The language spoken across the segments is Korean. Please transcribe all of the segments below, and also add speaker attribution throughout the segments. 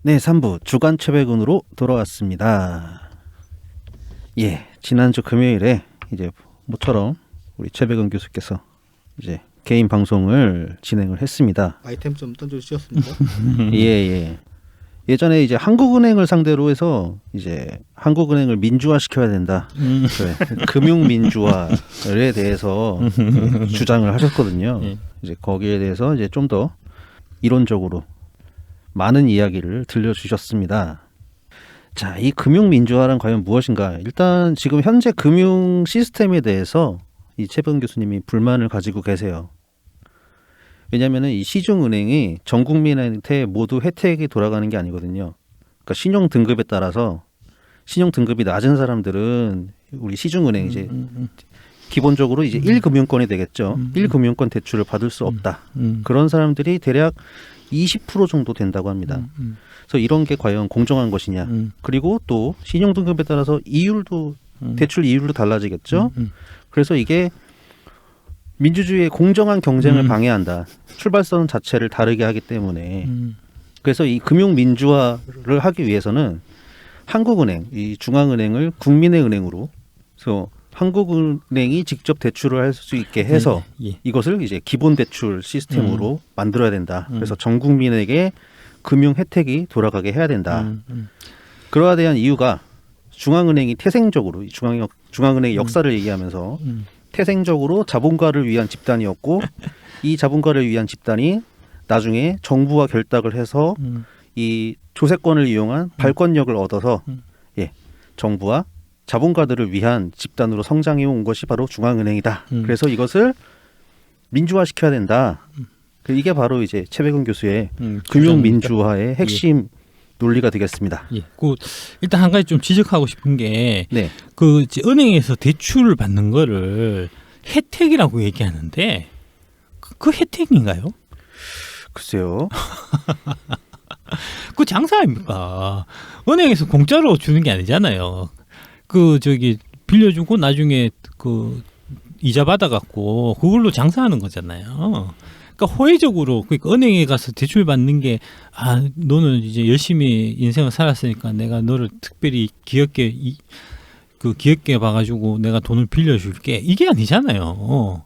Speaker 1: 네, 3부 주간 최백은으로 돌아왔습니다. 예, 지난주 금요일에 이제 모처럼 우리 최백은 교수께서 이제 개인 방송을 진행을 했습니다.
Speaker 2: 아이템 좀 던져주셨습니다.
Speaker 1: 예. 예전에 이제 한국은행을 상대로 해서 이제 한국은행을 민주화 시켜야 된다. 그래, 금융 민주화에 대해서 주장을 하셨거든요. 이제 거기에 대해서 이제 좀 더 이론적으로 많은 이야기를 들려주셨습니다. 자, 이 금융 민주화란 과연 무엇인가? 일단 지금 현재 금융 시스템에 대해서 이 최백은 교수님이 불만을 가지고 계세요. 왜냐하면 이 시중은행이 전 국민한테 모두 혜택이 돌아가는 게 아니거든요. 그러니까 신용 등급에 따라서 신용 등급이 낮은 사람들은 우리 시중은행 이제 기본적으로 이제 1금융권이 되겠죠. 1금융권 대출을 받을 수 없다. 그런 사람들이 대략 20% 정도 된다고 합니다. 그래서 이런 게 과연 공정한 것이냐. 그리고 또 신용 등급에 따라서 이율도 대출 이율도 달라지겠죠. 그래서 이게 민주주의의 공정한 경쟁을 방해한다. 출발선 자체를 다르게 하기 때문에. 그래서 이 금융 민주화를 하기 위해서는 한국은행, 이 중앙은행을 국민의 은행으로, 그래서 한국은행이 직접 대출을 할 수 있게 해서 이것을 이제 기본 대출 시스템으로 만들어야 된다. 그래서 전 국민에게 금융 혜택이 돌아가게 해야 된다. 그러한 대한 이유가 중앙은행이 태생적으로 중앙은행의 역사를 얘기하면서 태생적으로 자본가를 위한 집단이었고 이 자본가를 위한 집단이 나중에 정부와 결탁을 해서 이 조세권을 이용한 발권력을 얻어서 정부와 자본가들을 위한 집단으로 성장해 온 것이 바로 중앙은행이다. 그래서 이것을 민주화시켜야 된다. 이게 바로 이제 최백은 교수의 금융 민주화의 핵심 논리가 되겠습니다.
Speaker 3: 일단 한 가지 좀 지적하고 싶은 게, 은행에서 대출을 받는 거를 혜택이라고 얘기하는데, 그 혜택인가요?
Speaker 1: 글쎄요.
Speaker 3: 그 장사 아닙니까? 은행에서 공짜로 주는 게 아니잖아요. 빌려주고 나중에 이자 받아갖고 그걸로 장사하는 거잖아요. 그러니까 호혜적으로, 그러니까 은행에 가서 대출 받는 게, 너는 이제 열심히 인생을 살았으니까 내가 너를 특별히 귀엽게 봐가지고 내가 돈을 빌려줄게, 이게 아니잖아요.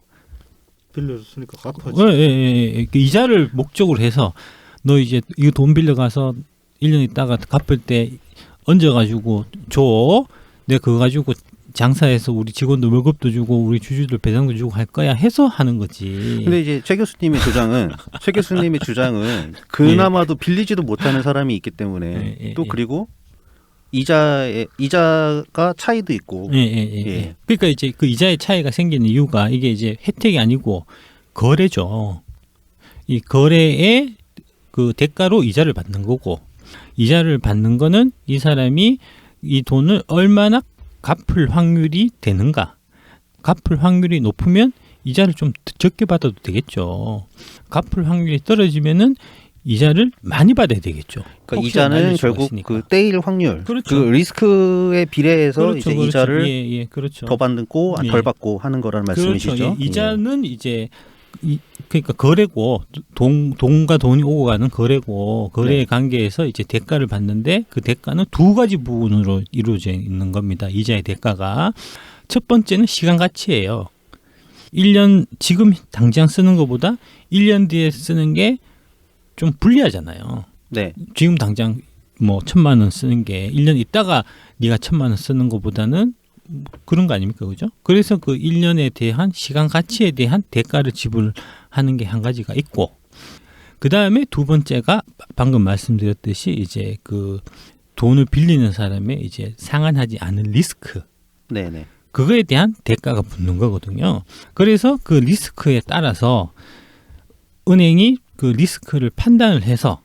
Speaker 2: 빌려줬으니까 갚아지.
Speaker 3: 그 이자를 목적으로 해서 너 이제 이거 돈 빌려가서 1년 있다가 갚을 때 얹어가지고 줘. 내가 그거 가지고 장사해서 우리 직원들 월급도 주고 우리 주주들 배당도 주고 할 거야 해서 하는 거지.
Speaker 1: 근데 이제 최 교수님의 주장은 그나마도 빌리지도 못하는 사람이 있기 때문에 또 그리고 이자가 차이도 있고.
Speaker 3: 그러니까 이제 그 이자의 차이가 생기는 이유가 이게 이제 혜택이 아니고 거래죠. 이 거래의 그 대가로 이자를 받는 거고, 이자를 받는 거는 이 사람이 이 돈을 얼마나 갚을 확률이 되는가. 갚을 확률이 높으면 이자를 좀 적게 받아도 되겠죠. 갚을 확률이 떨어지면은 이자를 많이 받아야 되겠죠.
Speaker 1: 그러니까 이자는 결국 그 떼일 확률, 그 리스크에 비례해서 이제 이자를 더 받고 덜 받고 하는 거라는 말씀이시죠.
Speaker 3: 이자는 이제 그러니까 거래고, 돈과 돈이 오고 가는 거래고, 거래의 관계에서 이제 대가를 받는데 그 대가는 두 가지 부분으로 이루어져 있는 겁니다. 이자의 대가가. 첫 번째는 시간 가치예요. 1년 지금 당장 쓰는 것보다 1년 뒤에 쓰는 게 좀 불리하잖아요. 지금 당장 뭐 1,000만 원 쓰는 게 1년 있다가 네가 1,000만 원 쓰는 것보다는 그런 거 아닙니까? 그죠? 그래서 그 1년에 대한 시간 가치에 대한 대가를 지불하는 게 한 가지가 있고, 그 다음에 두 번째가 방금 말씀드렸듯이 이제 그 돈을 빌리는 사람의 이제 상환하지 않은 리스크. 그거에 대한 대가가 붙는 거거든요. 그래서 그 리스크에 따라서 은행이 그 리스크를 판단을 해서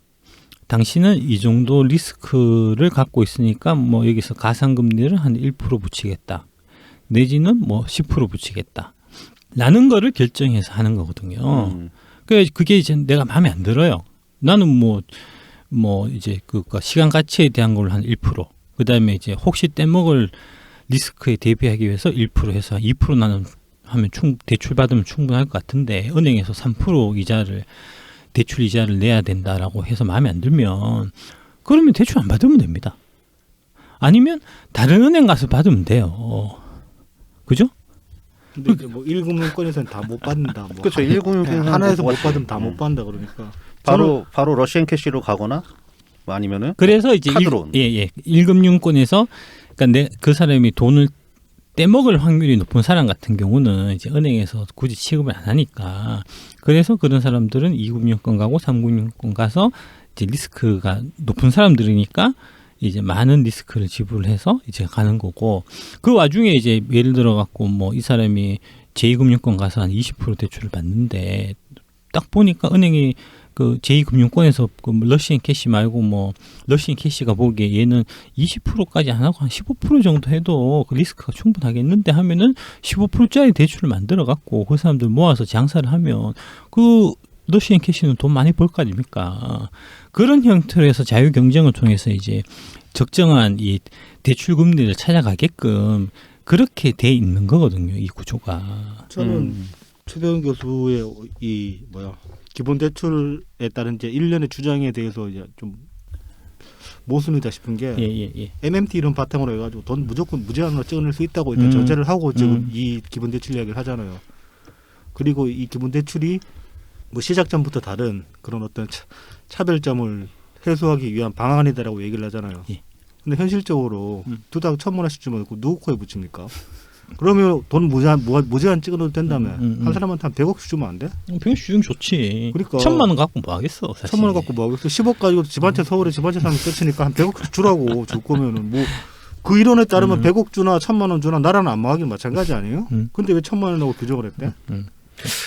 Speaker 3: 당신은 이 정도 리스크를 갖고 있으니까 뭐 여기서 가상금리를 한 1% 붙이겠다. 내지는 뭐 10% 붙이겠다. 라는 거를 결정해서 하는 거거든요. 그게 이제 내가 마음에 안 들어요. 나는 뭐 이제 그 시간 가치에 대한 걸로 한 1%. 그 다음에 이제 혹시 떼먹을 리스크에 대비하기 위해서 1% 해서 2% 나는 하면 대출 받으면 충분할 것 같은데, 은행에서 3% 대출 이자를 내야 된다라고 해서 마음에 안 들면 그러면 대출 안 받으면 됩니다. 아니면 다른 은행 가서 받으면 돼요. 그죠?
Speaker 2: 근데 이제 뭐 1금융권에서는 다 못 받는다. 뭐
Speaker 1: 그렇죠. 1금융권에서는
Speaker 2: 하나에서 못
Speaker 1: 못
Speaker 2: 받으면 다 못 받는다 그러니까.
Speaker 1: 바로 러시안 캐시로 가거나 뭐 아니면은
Speaker 3: 그래서 이제
Speaker 1: 카드론.
Speaker 3: 1금융권에서 그러니까 그 사람이 돈을 떼먹을 확률이 높은 사람 같은 경우는 이제 은행에서 굳이 취급을 안 하니까 그래서 그런 사람들은 2금융권 가고 3금융권 가서 이제 리스크가 높은 사람들이니까 이제 많은 리스크를 지불해서 이제 가는 거고 그 와중에 이제 예를 들어 갖고 뭐 이 사람이 제2금융권 가서 한 20% 대출을 받는데 딱 보니까 은행이 그 제2금융권에서 그 러시안 캐시 말고 뭐 러시안 캐시가 보기에 얘는 20%까지 안 하고 한 15% 정도 해도 그 리스크가 충분하겠는데 하면은 15%짜리 대출을 만들어 갖고 그 사람들 모아서 장사를 하면 그 러시안 캐시는 돈 많이 벌 거 아닙니까? 그런 형태로 해서 자유 경쟁을 통해서 이제 적정한 이 대출 금리를 찾아가게끔 그렇게 돼 있는 거거든요. 이 구조가.
Speaker 2: 저는 최대원 교수의 이 기본 대출에 따른 이제 1년의 주장에 대해서 이제 좀 모순이다 싶은 게
Speaker 3: 예.
Speaker 2: MMT 이런 바탕으로 해가지고 돈 무조건 무제한으로 찍어낼 수 있다고 일단 전제를 하고 지금 이 기본 대출 이야기를 하잖아요. 그리고 이 기본 대출이 뭐 시작 전부터 다른 그런 어떤 차별점을 해소하기 위한 방안이다라고 얘기를 하잖아요.
Speaker 3: 예.
Speaker 2: 근데 현실적으로 두당 1,000원씩 주면 누구 코에 붙입니까? 그러면 돈 무제한 찍어놓도 된다며 한 사람한테 한 100억씩 주면 안 돼?
Speaker 3: 100억 주면 좋지.
Speaker 2: 그러니까
Speaker 3: 1,000만 원 갖고 뭐 하겠어 사실.
Speaker 2: 1,000만 원 갖고 뭐 하겠어? 10억 가지고 집 한 채 서울에 집 한 채 사면 끝이니까 한 100억 주라고 줄 거면은 뭐 그 이론에 따르면 100억 주나 1,000만 원 주나 나라는 안 망하긴 마찬가지 아니에요? 근데 왜 1,000만 원이라고 규정을 했대?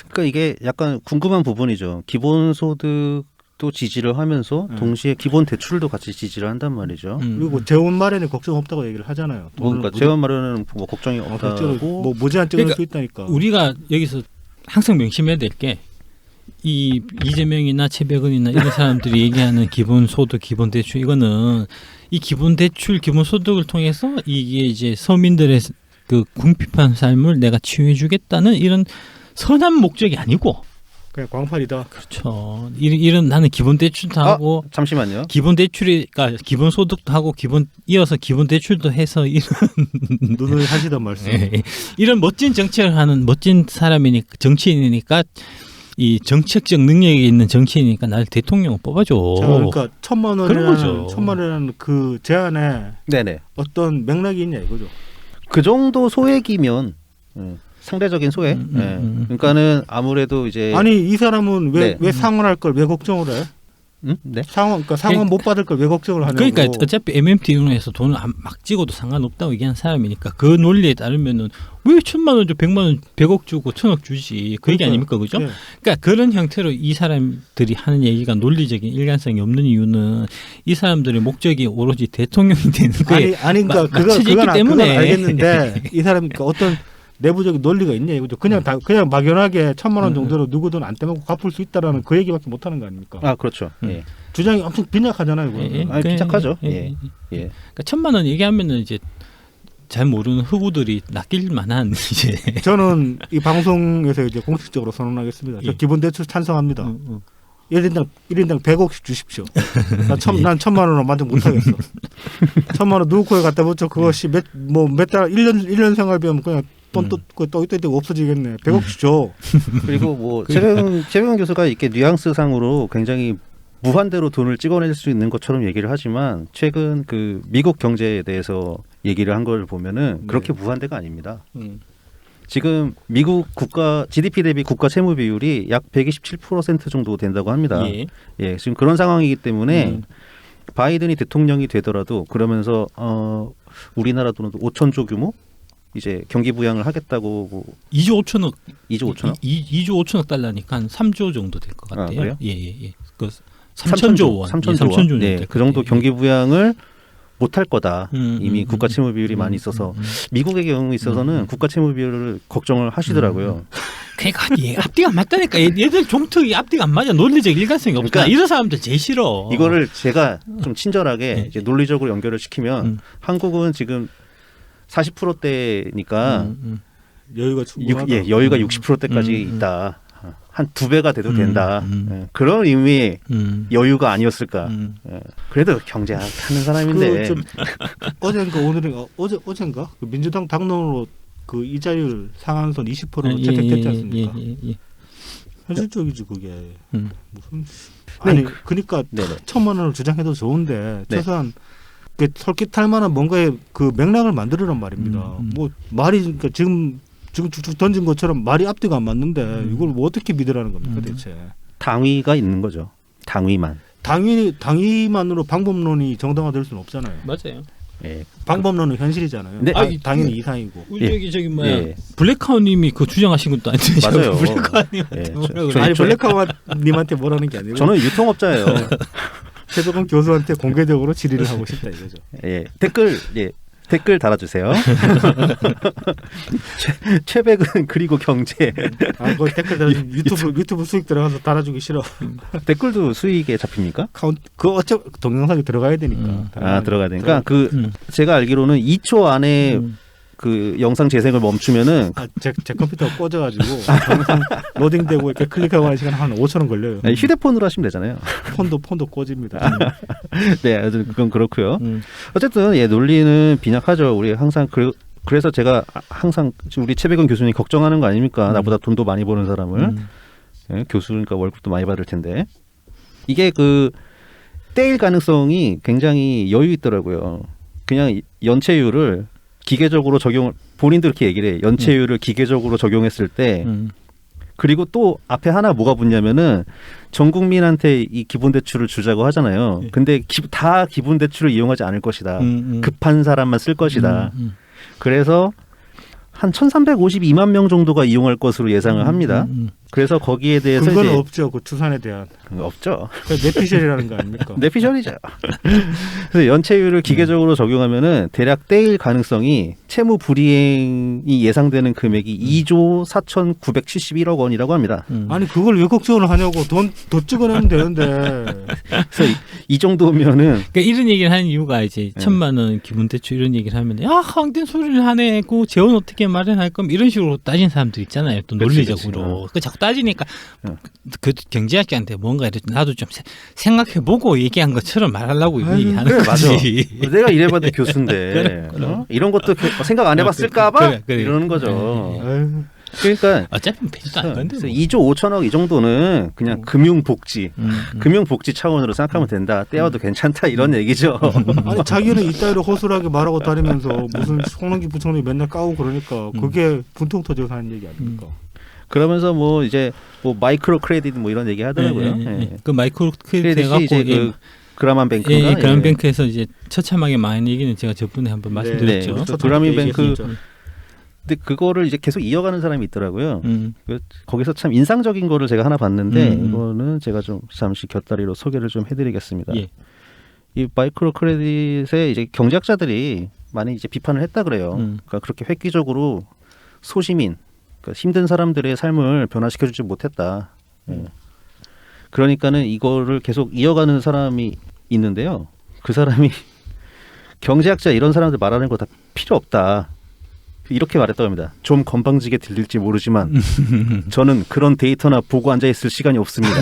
Speaker 1: 그러니까 이게 약간 궁금한 부분이죠. 기본소득도 지지를 하면서 동시에 기본 대출도 같이 지지를 한단 말이죠.
Speaker 2: 그리고 재원 마련에 걱정 없다고 얘기를 하잖아요.
Speaker 1: 그러니까 재원 마련은 뭐 걱정이 없다고.
Speaker 2: 뭐 무제한 찍을
Speaker 3: 그러니까
Speaker 2: 수 있다니까.
Speaker 3: 우리가 여기서 항상 명심해야 될 게 이 이재명이나 최백은이나 이런 사람들이 얘기하는 기본소득, 기본대출 이거는 이 기본대출, 기본소득을 통해서 이게 이제 서민들의 그 궁핍한 삶을 내가 치유해주겠다는 이런 선한 목적이 아니고
Speaker 2: 그냥 광팔이다.
Speaker 3: 그렇죠. 이런 나는 기본대출도 하고
Speaker 1: 잠시만요.
Speaker 3: 기본대출이니까 기본소득도 하고 이어서 기본대출도 해서 이런
Speaker 2: 눈을 하시던 말씀.
Speaker 3: 이런 멋진 정책을 하는 멋진 사람이니까 정치인이니까 이 정책적 능력이 있는 정치인이니까 나를 대통령을 뽑아줘.
Speaker 2: 자, 그러니까 1,000만 원이라는 그 제안에
Speaker 1: 네네.
Speaker 2: 어떤 맥락이 있냐 이거죠.
Speaker 1: 그 정도 소액이면 상대적인 소액. 그러니까는 아무래도 이제
Speaker 2: 아니 이 사람은 왜 상환할 걸 왜 걱정을 해?
Speaker 1: 네.
Speaker 2: 상환 못 받을 걸 왜 걱정을 하냐고.
Speaker 3: 그러니까 어차피 MMT 이론에서 돈을 막 찍어도 상관없다고 얘기하는 사람이니까 그 논리에 따르면은 왜 1,000만 원 줘, 100만 원, 100억 주고 1,000억 주지 그 얘기 아닙니까, 그죠?
Speaker 2: 네.
Speaker 3: 그러니까 그런 형태로 이 사람들이 하는 얘기가 논리적인 일관성이 없는 이유는 이 사람들의 목적이 오로지 대통령이 되는 거에
Speaker 2: 아니 그러니까 그건 알겠는데 이 사람 그러니까 어떤 내부적인 논리가 있냐 이거죠. 그냥 막연하게 1,000만 원 정도로 누구든 안 떼먹고 갚을 수 있다라는 그 얘기밖에 못 하는 거 아닙니까?
Speaker 1: 아 그렇죠. 예.
Speaker 2: 주장이 엄청 빈약하잖아요.
Speaker 1: 아니, 빈약하죠.
Speaker 3: 예.
Speaker 1: 예.
Speaker 3: 그러니까 1,000만 원 얘기하면은 이제 잘 모르는 흑우들이 낚일 만한 이제
Speaker 2: 저는 이 방송에서 이제 공식적으로 선언하겠습니다. 저 기본 대출 찬성합니다. 1인당 100억씩 주십시오. 난 1,000만 원으로 만족 못 하겠어. 1,000만 원 누구 코에 갖다 붙여 그것이 몇 달 1년 생활비면 그냥 돈 또 없어지겠네. 100억씩 줘.
Speaker 1: 그리고 뭐 최병현 교수가 이렇게 뉘앙스상으로 굉장히 무한대로 돈을 찍어낼 수 있는 것처럼 얘기를 하지만 최근 그 미국 경제에 대해서 얘기를 한 걸 보면은 그렇게 무한대가 아닙니다. 지금 미국 국가 GDP 대비 국가 채무 비율이 약 127% 정도 된다고 합니다. 예, 지금 그런 상황이기 때문에 바이든이 대통령이 되더라도 그러면서 우리나라 돈으로 5천조 규모 이제 경기 부양을 하겠다고 뭐
Speaker 3: 2조 5천억
Speaker 1: 2조 5천억
Speaker 3: 2조 5천억 달러니까 한 3조 정도 될 것 같아요.
Speaker 1: 그래요?
Speaker 3: 예. 그 3천조 원.
Speaker 1: 3천조 원. 네, 그 정도 경기 부양을 못할 거다. 이미 국가 채무 비율이 많이 있어서 미국의 경우에 있어서는 국가 채무 비율을 걱정을 하시더라고요.
Speaker 3: 그러니까 앞뒤가 안 맞다니까. 얘들 종특이 앞뒤가 안 맞아. 논리적 일관성이 없다.
Speaker 1: 그러니까
Speaker 3: 이런 사람들 제일 싫어.
Speaker 1: 이거를 제가 좀 친절하게 이제 논리적으로 연결을 시키면 한국은 지금 40%대니까
Speaker 2: 여유가 충분하다.
Speaker 1: 여유가 60%대까지 있다. 한 2배가 돼도 된다. 예, 그런 의미의 여유가 아니었을까. 예, 그래도 경제학 하는 사람인데
Speaker 2: 좀 어젠가 오늘인가 어젠가 그 민주당 당론으로 그 이자율 상한선 20%로 채택됐지 않습니까? 현실적이지 그게 무슨 아니 그러니까
Speaker 1: 네네.
Speaker 2: 1,000만 원을 주장해도 좋은데
Speaker 1: 네.
Speaker 2: 최소한 그 솔깃할 만한 뭔가의 그 맥락을 만들으란 말입니다. 뭐 말이 그러니까 지금 쭉쭉 던진 것처럼 말이 앞뒤가 안 맞는데 이걸 뭐 어떻게 믿으라는 겁니까 대체?
Speaker 1: 당위가 있는 거죠. 당위만.
Speaker 2: 당위만으로 방법론이 정당화될 수는 없잖아요.
Speaker 3: 맞아요.
Speaker 1: 예.
Speaker 2: 방법론은 현실이잖아요.
Speaker 1: 네.
Speaker 2: 당연히 이상이고.
Speaker 3: 저기 뭐야
Speaker 1: 예.
Speaker 3: 블랙하우님이 그 주장하신 것도 아닌데
Speaker 1: 맞아요.
Speaker 3: 블랙하우님한테
Speaker 1: 예.
Speaker 3: 뭐라고
Speaker 1: 저-
Speaker 2: 아니
Speaker 1: 저-
Speaker 2: 블랙카와님한테 뭐라는 게 아니고
Speaker 1: 저는 유통업자예요.
Speaker 2: 최덕원 교수한테 공개적으로 질의를 하고 싶다 이거죠.
Speaker 1: 예. 댓글 달아주세요. 최백은 그리고 경제
Speaker 2: 아, 그 댓글 달 유튜브 수익 들어가서 달아주기 싫어.
Speaker 1: 댓글도 수익에 잡힙니까?
Speaker 2: 그 어차 동영상이 들어가야 되니까.
Speaker 1: 들어가야 되니까 제가 알기로는 2초 안에 그 영상 재생을 멈추면은
Speaker 2: 제 컴퓨터 꽂아가지고 동영상 로딩되고 이렇게 클릭하고 하는 시간 한 5,000원 걸려요.
Speaker 1: 휴대폰으로 하시면 되잖아요.
Speaker 2: 폰도 꽂입니다.
Speaker 1: 네, 아주 그건 그렇고요. 어쨌든 논리는 빈약하죠. 우리 항상 그래서 제가 항상 우리 최백은 교수님 걱정하는 거 아닙니까? 나보다 돈도 많이 버는 사람을 예, 교수니까 월급도 많이 받을 텐데 이게 그 떼일 가능성이 굉장히 여유 있더라고요. 그냥 연체율을 기계적으로 본인들 그렇게 얘기를 해. 연체율을 기계적으로 적용했을 때 그리고 또 앞에 하나 뭐가 붙냐면은 전 국민한테 이 기본대출을 주자고 하잖아요. 근데 다 기본대출을 이용하지 않을 것이다. 급한 사람만 쓸 것이다. 그래서 한 1,352만 명 정도가 이용할 것으로 예상을 합니다. 그래서 거기에 대해서
Speaker 2: 근거는
Speaker 1: 이제
Speaker 2: 없죠. 그 추산에 대한.
Speaker 1: 없죠.
Speaker 2: 내피셜이라는 거 아닙니까?
Speaker 1: 내피셜이죠. 그래서 연체율을 기계적으로 적용하면은 대략 떼일 가능성이 채무 불이행이 예상되는 금액이 2조 4,971억 원이라고 합니다.
Speaker 2: 아니 그걸 왜 걱정을 하냐고. 돈 더 찍어내면 되는데.
Speaker 1: 그래서 이 정도면은
Speaker 3: 그러니까 이런 얘기를 하는 이유가 이제 1,000만 원 기본대출 이런 얘기를 하면 야 항된 소리를 하네. 그 재원 어떻게 마련할 거면 이런 식으로 따진 사람들 있잖아요. 또 논리적으로. 그 자꾸 따지니까 그 경제학자한테 뭔가 이렇게 나도 좀 생각해보고 얘기한 것처럼 말하려고 얘기하는
Speaker 1: 그래,
Speaker 3: 거지.
Speaker 1: 맞아. 내가 이래봐도 교수인데
Speaker 3: 그래.
Speaker 1: 이런 것도 생각 안 해봤을까봐
Speaker 3: 그래.
Speaker 1: 이러는 거죠.
Speaker 2: 아유,
Speaker 1: 그러니까
Speaker 3: 어차피 되지도 않을 건데.
Speaker 1: 그래서 2조 5천억 이 정도는 그냥 금융복지, 금융복지 차원으로 생각하면 된다. 떼어도 괜찮다 이런 얘기죠.
Speaker 2: 아니 자기는 이따위로 허술하게 말하고 다니면서 무슨 송영기 부총리 맨날 까고 그러니까 그게 분통 터져서 하는 얘기 아닙니까?
Speaker 1: 그러면서 뭐 이제 뭐 마이크로 크레딧 뭐 이런 얘기 하더라고요. 예.
Speaker 3: 그 마이크로 크레딧
Speaker 1: 크레딧이
Speaker 3: 해갖고
Speaker 1: 이제 그 그라만 뱅크인가?
Speaker 3: 예, 그라민뱅크에서 이제 처참하게 망한 얘기는 제가 저번에 한번 말씀드렸죠.
Speaker 1: 그래서 그라민뱅크 근데 그거를 이제 계속 이어가는 사람이 있더라고요. 거기서 참 인상적인 거를 제가 하나 봤는데 이거는 제가 좀 잠시 곁다리로 소개를 좀 해드리겠습니다.
Speaker 3: 예.
Speaker 1: 이 마이크로 크레딧에 이제 경제학자들이 많이 이제 비판을 했다 그래요. 그러니까 그렇게 획기적으로 소시민, 그러니까 힘든 사람들의 삶을 변화시켜주지 못했다. 예. 그러니까는 이거를 계속 이어가는 사람이 있는데요. 그 사람이 경제학자 이런 사람들 말하는 거 다 필요 없다. 이렇게 말했다고 합니다. 좀 건방지게 들릴지 모르지만 저는 그런 데이터나 보고 앉아있을 시간이 없습니다.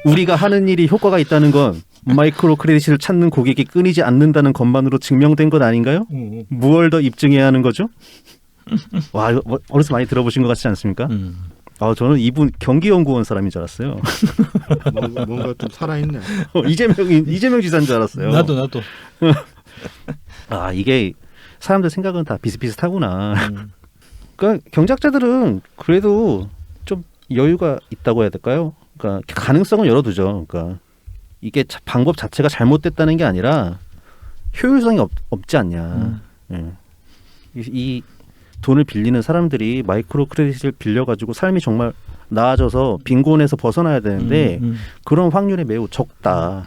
Speaker 1: 우리가 하는 일이 효과가 있다는 건 마이크로 크레딧을 찾는 고객이 끊이지 않는다는 것만으로 증명된 것 아닌가요? 무얼 더 입증해야 하는 거죠? 와, 이거 어디서 많이 들어보신 것 같지 않습니까? 저는 이분 경기연구원 사람인 줄 알았어요.
Speaker 2: 뭔가 좀 살아있네.
Speaker 1: 이재명 지사인 줄 알았어요.
Speaker 3: 나도.
Speaker 1: 이게 사람들 생각은 다 비슷비슷하구나. 그러니까 경제학자들은 그래도 좀 여유가 있다고 해야 될까요? 그러니까 가능성을 열어두죠. 그러니까 이게 방법 자체가 잘못됐다는 게 아니라 효율성이 없지 않냐. 예. 이 돈을 빌리는 사람들이 마이크로 크레딧을 빌려가지고 삶이 정말 나아져서 빈곤에서 벗어나야 되는데 그런 확률이 매우 적다.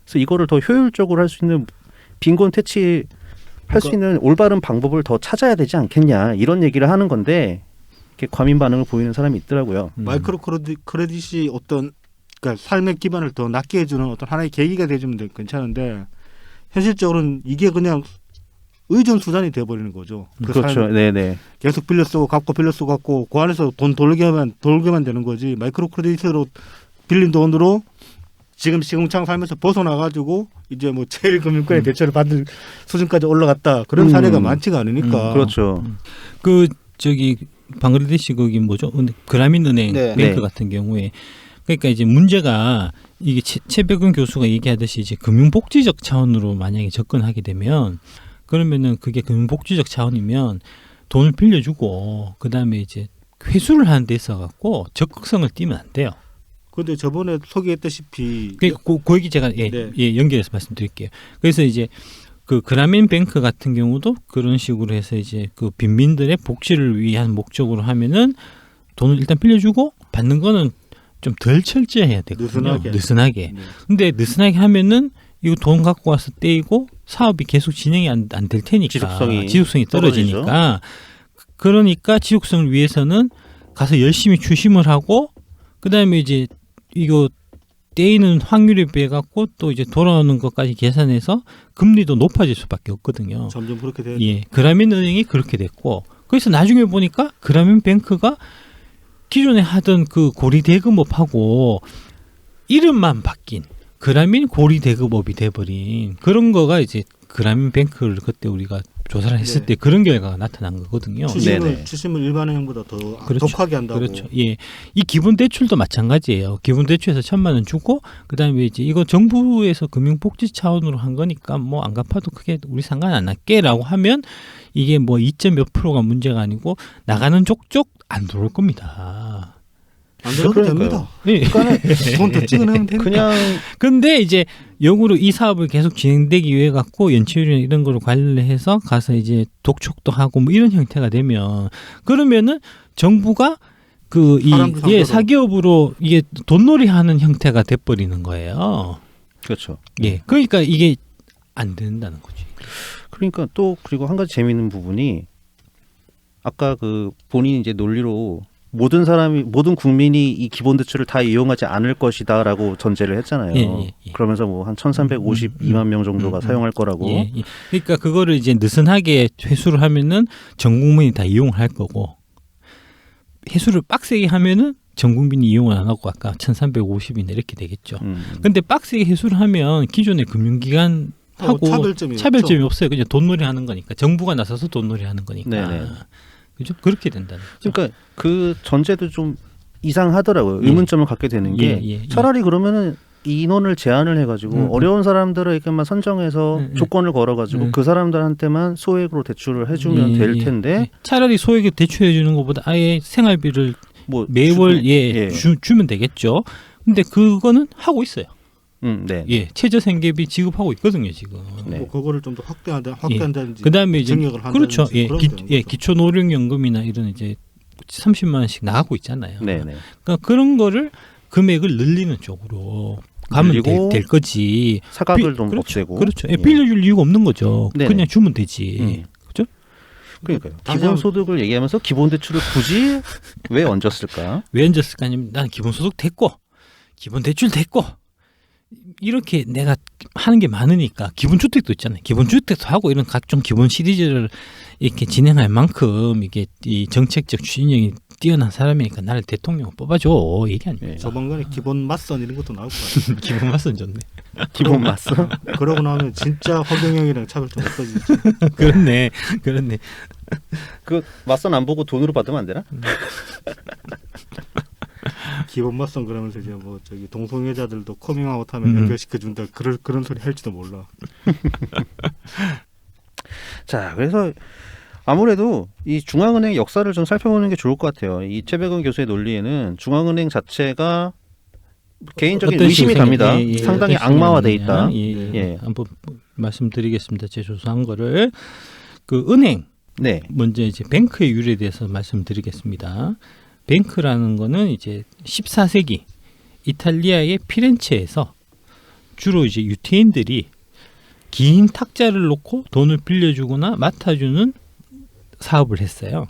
Speaker 1: 그래서 이거를 더 효율적으로 할 수 있는 빈곤 퇴치 할 수 있는 올바른 방법을 더 찾아야 되지 않겠냐 이런 얘기를 하는 건데 이렇게 과민 반응을 보이는 사람이 있더라고요.
Speaker 2: 마이크로 크레딧이 어떤 그러니까 삶의 기반을 더 낮게 해주는 어떤 하나의 계기가 돼주면 괜찮은데 현실적으로는 이게 그냥 의존 수단이 돼버리는 거죠. 그
Speaker 1: 그렇죠.
Speaker 2: 사람이
Speaker 1: 네네.
Speaker 2: 계속 빌려 쓰고 갚고 빌려 쓰고 갚고 그 안에서 돈 돌게만 되는 거지. 마이크로 크레딧으로 빌린 돈으로 지금 시궁창 살면서 벗어나가지고 이제 뭐 제일금융권의 대출을 받을 수준까지 올라갔다. 그런 사례가 많지가 않으니까.
Speaker 1: 그렇죠.
Speaker 3: 그 저기 방글라데시 거기 뭐죠? 그라민 은행
Speaker 2: 네.
Speaker 3: 뱅크
Speaker 1: 네.
Speaker 3: 같은 경우에 그러니까 이제 문제가 이게 최백은 교수가 얘기하듯이 이제 금융복지적 차원으로 만약에 접근하게 되면 그러면은 그게 금융복지적 차원이면 돈을 빌려주고 그다음에 이제 회수를 하는 데 있어 갖고 적극성을 띠면 안 돼요.
Speaker 2: 근데 저번에 소개했다시피
Speaker 3: 그 얘기 제가
Speaker 2: 네.
Speaker 3: 연결해서 말씀드릴게요. 그래서 이제 그 그라민 뱅크 같은 경우도 그런 식으로 해서 이제 그 빈민들의 복지를 위한 목적으로 하면은 돈을 일단 빌려주고 받는 거는 좀 덜 철저해야 되거든요. 느슨하게.
Speaker 2: 네.
Speaker 3: 근데 느슨하게 하면은 이거 돈 갖고 와서 떼이고 사업이 계속 진행이 안 될 테니까 지속성이 떨어지니까 그러니까 지속성을 위해서는 가서 열심히 추심을 하고 그다음에 이제 이거 떼이는 확률에 비해 갖고 또 이제 돌아오는 것까지 계산해서 금리도 높아질 수밖에 없거든요.
Speaker 2: 점점 그렇게 돼요.
Speaker 3: 예, 그라민 은행이 그렇게 됐고 그래서 나중에 보니까 그라민 뱅크가 기존에 하던 그 고리 대금업하고 이름만 바뀐 그라민 고리 대금업이 돼버린 그런 거가 이제 그라민 뱅크를 그때 우리가 조사를 했을
Speaker 2: 네.
Speaker 3: 때 그런 결과가 나타난 거거든요.
Speaker 1: 네네.
Speaker 2: 추심을 일반은행보다 더
Speaker 3: 그렇죠.
Speaker 2: 독하게 한다고.
Speaker 3: 그렇죠. 예, 이 기본 대출도 마찬가지예요. 기본 대출에서 1,000만 원 주고 그다음에 이제 이거 정부에서 금융복지 차원으로 한 거니까 뭐 안 갚아도 크게 우리 상관 안 할게라고 하면 이게 뭐 2점 몇 프로가 문제가 아니고 나가는 족족 안 들어올 겁니다.
Speaker 2: 안 들어도
Speaker 1: 그러니까요.
Speaker 2: 됩니다.
Speaker 3: 예.
Speaker 2: 돈 더 찍어내면 됩니다.
Speaker 1: 그냥
Speaker 3: 근데 이제 역으로 이 사업을 계속 진행되기 위해 갖고 연체율이나 이런 거를 관리해서 가서 이제 독촉도 하고 뭐 이런 형태가 되면 그러면은 정부가 그 이
Speaker 2: 사람들 상대로.
Speaker 3: 사기업으로 이게 돈놀이하는 형태가 돼버리는 거예요.
Speaker 1: 그렇죠.
Speaker 3: 예, 그러니까 이게 안 된다는 거지.
Speaker 1: 그러니까 또 그리고 한 가지 재미있는 부분이 아까 그 본인이 이제 논리로 모든 국민이 이 기본 대출을 다 이용하지 않을 것이다라고 전제를 했잖아요.
Speaker 3: 예.
Speaker 1: 그러면서 뭐 한 1,352만 명 정도가 사용할 거라고.
Speaker 3: 예. 그러니까 그거를 이제 느슨하게 회수를 하면은 전 국민이 다 이용을 할 거고 회수를 빡세게 하면은 전 국민이 이용을 안 하고 아까 1,350이나 이렇게 되겠죠. 근데 빡세게 회수를 하면 기존의 금융기관 하고 차별점이 없어요. 그냥 돈놀이 하는 거니까 정부가 나서서 돈놀이 하는 거니까.
Speaker 1: 네네.
Speaker 3: 그죠? 그렇게 된다는 거죠.
Speaker 1: 그러니까 그 전제도 좀 이상하더라고요. 의문점을 갖게 되는 게 차라리 그러면은 이 인원을 제한을 해가지고 어려운 사람들에게만 선정해서 조건을 걸어가지고 그 사람들한테만 소액으로 대출을 해주면 될 텐데
Speaker 3: 차라리 소액에 대출해 주는 것보다 아예 생활비를
Speaker 1: 뭐
Speaker 3: 매월 주면 되겠죠. 근데 그거는 하고 있어요.
Speaker 1: 네.
Speaker 3: 예, 최저 생계비 지급하고 있거든요 지금.
Speaker 1: 네.
Speaker 2: 뭐 그거를 좀 더 확대한다든지.
Speaker 3: 그다음에 이제
Speaker 2: 증액을
Speaker 3: 그렇죠.
Speaker 2: 한다든지
Speaker 3: 예, 기초 노령연금이나 이런 이제 30만 원씩 나가고 있잖아요.
Speaker 1: 네네.
Speaker 3: 그러니까 그런 거를 금액을 늘리는 쪽으로 가면 될 거지.
Speaker 1: 사각을 좀 없애고.
Speaker 3: 그렇죠. 예, 빌려줄 이유가 없는 거죠.
Speaker 1: 네네.
Speaker 3: 그냥 주면 되지. 그렇죠?
Speaker 1: 그러니까요. 기본소득을 얘기하면서 기본대출을 굳이 왜 얹었을까?
Speaker 3: 왜 얹었을까 하면 나는 기본소득 됐고 기본대출 됐고 이렇게 내가 하는 게 많으니까 기본주택도 있잖아요. 기본주택도 하고 이런 각종 기본 시리즈를 이렇게 진행할 만큼 이게 이 정책적 추진력이 뛰어난 사람이니까 나를 대통령 뽑아줘 얘기 아닙니까?
Speaker 2: 조만간에 기본 맞선 이런 것도 나올 것 같아요.
Speaker 3: 기본 맞선 좋네.
Speaker 1: 기본 맞서?
Speaker 2: 그러고 나면 진짜 허경영이랑 차별점 없어지지.
Speaker 3: 그렇네.
Speaker 1: 그 맞선 안 보고 돈으로 받으면 안 되나?
Speaker 2: 기본 맞선 그러면서 이제 뭐 저기 동성애자들도 커밍아웃하면 연결시켜 준다. 그런 소리 할지도 몰라.
Speaker 1: 자, 그래서 아무래도 이 중앙은행 역사를 좀 살펴보는 게 좋을 것 같아요. 이 최백은 교수의 논리에는 중앙은행 자체가 개인적인 의심이 갑니다. 상당히 악마화돼 있다.
Speaker 3: 한번 말씀드리겠습니다. 제 조사한 거를 그 은행 먼저 이제 뱅크의 유래에 대해서 말씀드리겠습니다. 뱅크라는 거는 이제 14세기 이탈리아의 피렌체에서 주로 이제 유태인들이 긴 탁자를 놓고 돈을 빌려주거나 맡아주는 사업을 했어요.